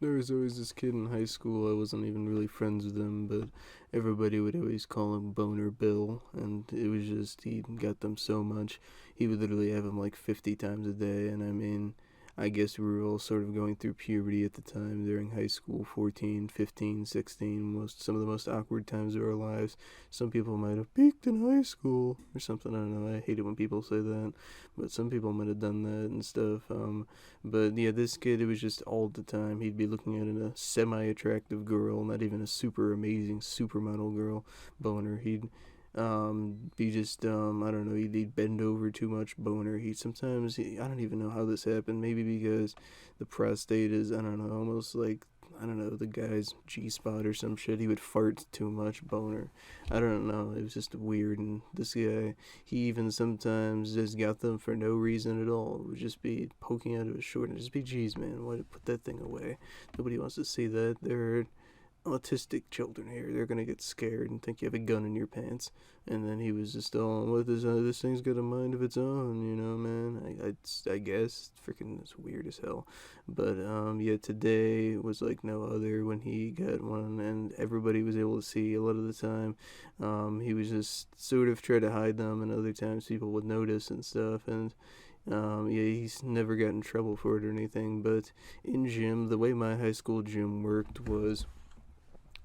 There was always this kid in high school. I wasn't even really friends with him, but everybody would always call him Boner Bill, and it was just he got them so much. He would literally have them like 50 times a day, and I mean, I guess we were all sort of going through puberty at the time during high school, 14, 15, 16, some of the most awkward times of our lives. Some people might have peaked in high school or something. I don't know. I hate it when people say that, but some people might have done that and stuff. But yeah, this kid, it was just all the time. He'd be looking at a semi attractive girl, not even a super amazing supermodel girl, boner. He'd be just, I don't know, he'd bend over too much, boner. I don't even know how this happened. Maybe because the prostate is, I don't know, almost like, I don't know, the guy's G spot or some shit. He would fart too much, boner. I don't know. It was just weird. And this guy, he even sometimes just got them for no reason at all. It would just be poking out of his short and just be, geez, man, why put that thing away? Nobody wants to see that. They're autistic children here. They're gonna get scared and think you have a gun in your pants. And then he was just all, "What this thing's got a mind of its own, you know, man." I guess freaking it's weird as hell. But yeah, today was like no other when he got one, and everybody was able to see a lot of the time. He was just sort of try to hide them, and other times people would notice and stuff. And yeah, he's never got in trouble for it or anything. But in gym, the way my high school gym worked was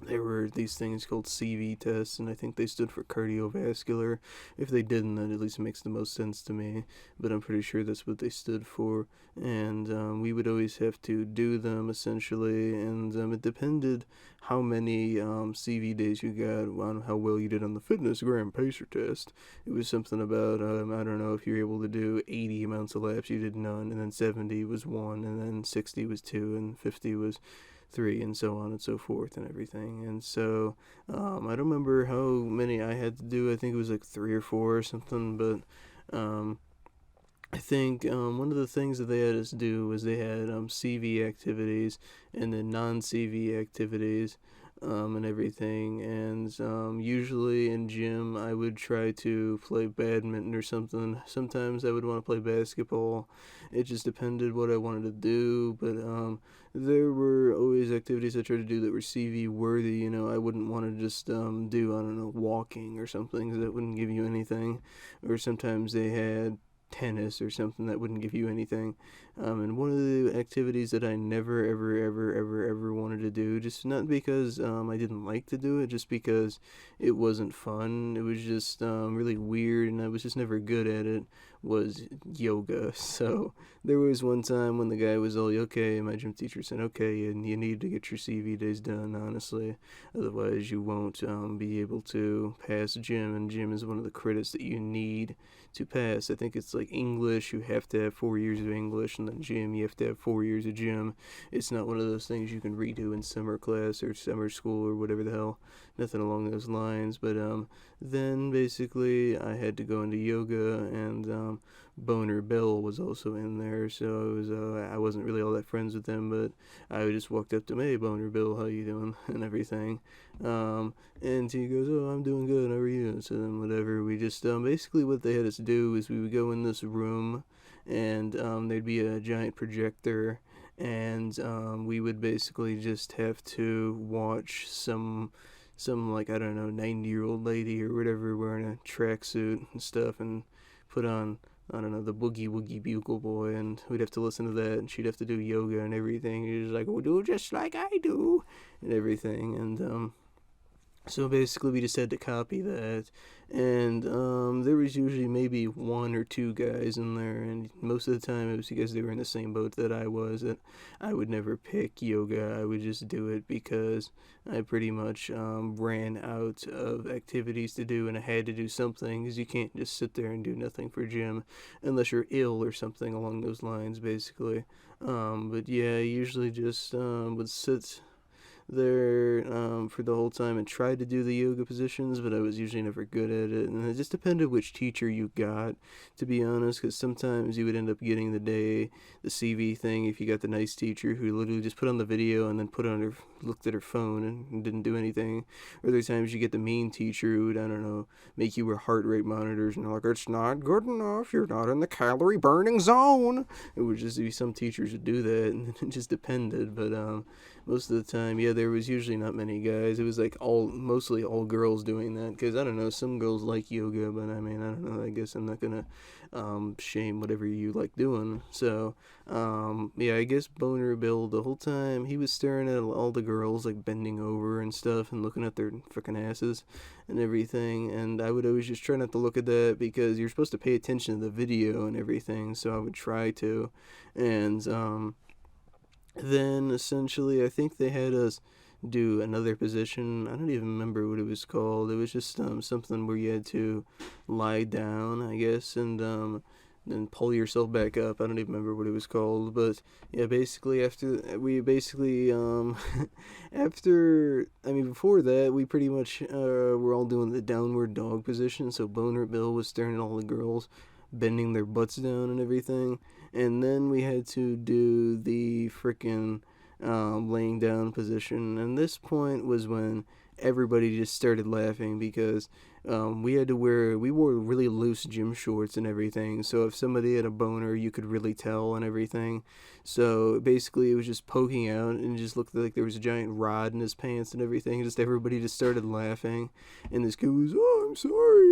there were these things called CV tests, and I think they stood for cardiovascular. If they didn't, that at least makes the most sense to me, but I'm pretty sure that's what they stood for. And we would always have to do them essentially, and it depended how many CV days you got on how well you did on the fitness gram pacer test. It was something about, I don't know, if you were able to do 80 amounts of laps, you did none, and then 70 was one, and then 60 was two, and 50 was three, and so on and so forth, and everything. And so I don't remember how many I had to do. I think it was like three or four or something. But I think one of the things that they had us do was they had CV activities and then non CV activities. And everything, and usually in gym I would try to play badminton or something. Sometimes I would want to play basketball. It just depended what I wanted to do, but there were always activities I tried to do that were CV worthy. You know, I wouldn't want to just do, I don't know, walking or something, 'cause that wouldn't give you anything. Or sometimes they had tennis or something that wouldn't give you anything. And one of the activities that I never, ever, ever, ever, ever wanted to do, just not because I didn't like to do it, just because it wasn't fun. It was just really weird, and I was just never good at it. Was yoga. So there was one time when the guy was all, "Okay," my gym teacher said, "Okay, and you need to get your CV days done, honestly. Otherwise, you won't be able to pass gym, and gym is one of the credits that you need to pass. I think it's like English, you have to have 4 years of English, and then gym, you have to have 4 years of gym. It's not one of those things you can redo in summer class or summer school or whatever the hell. Nothing along those lines. But then basically I had to go into yoga, and Boner Bill was also in there, so I wasn't really all that friends with him, but I just walked up to him, "Hey, Boner Bill, how you doing?" and everything. And he goes, "Oh, I'm doing good. How are you?" So then, whatever. We just basically what they had us do is we would go in this room, and there'd be a giant projector, and we would basically just have to watch some like I don't know 90-year-old lady or whatever wearing a tracksuit and stuff, and put on. I don't know, the Boogie Woogie Bugle Boy, and we'd have to listen to that, and she'd have to do yoga and everything. She was like, "Oh, do just like I do," and everything. And so basically, we just had to copy that, and there was usually maybe one or two guys in there, and most of the time it was because they were in the same boat that I was. That I would never pick yoga; I would just do it because I pretty much ran out of activities to do, and I had to do something. Because you can't just sit there and do nothing for gym unless you're ill or something along those lines, basically. But yeah, I usually just would sit there for the whole time and tried to do the yoga positions, but I was usually never good at it. And it just depended which teacher you got, to be honest, because sometimes you would end up getting the CV thing if you got the nice teacher who literally just put on the video and then looked at her phone and didn't do anything. Or other times you get the mean teacher who would, I don't know, make you wear heart rate monitors and they're like, it's not good enough, you're not in the calorie burning zone. It would just be some teachers would do that, and it just depended. But most of the time, yeah, there was usually not many guys. It was like mostly all girls doing that. Because I don't know, some girls like yoga, but I mean, I don't know. I guess I'm not gonna shame whatever you like doing. So, yeah, I guess Boner Bill the whole time he was staring at all the girls like bending over and stuff and looking at their freaking asses and everything. And I would always just try not to look at that because you're supposed to pay attention to the video and everything. So I would try to, and then essentially I think they had us do another position. I don't even remember what it was called. It was just something where you had to lie down, I guess, and then pull yourself back up. I don't even remember what it was called, but yeah, basically after I mean before that we pretty much were all doing the downward dog position. So Boner Bill was staring at all the girls bending their butts down and everything, and then we had to do the freaking laying down position. And this point was when everybody just started laughing because we wore really loose gym shorts and everything. So if somebody had a boner, you could really tell and everything. So basically, it was just poking out and it just looked like there was a giant rod in his pants and everything. Just everybody just started laughing, and this kid was, "Oh, I'm sorry."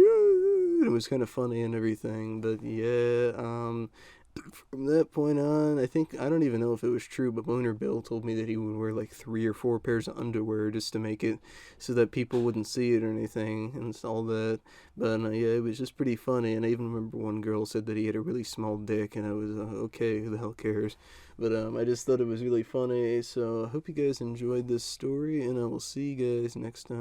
It was kind of funny and everything, but yeah, from that point on, I don't even know if it was true, but Boner Bill told me that he would wear like 3 or 4 pairs of underwear just to make it so that people wouldn't see it or anything and all that. But yeah, it was just pretty funny. And I even remember one girl said that he had a really small dick, and I was okay, who the hell cares? But I just thought it was really funny. So I hope you guys enjoyed this story, and I will see you guys next time.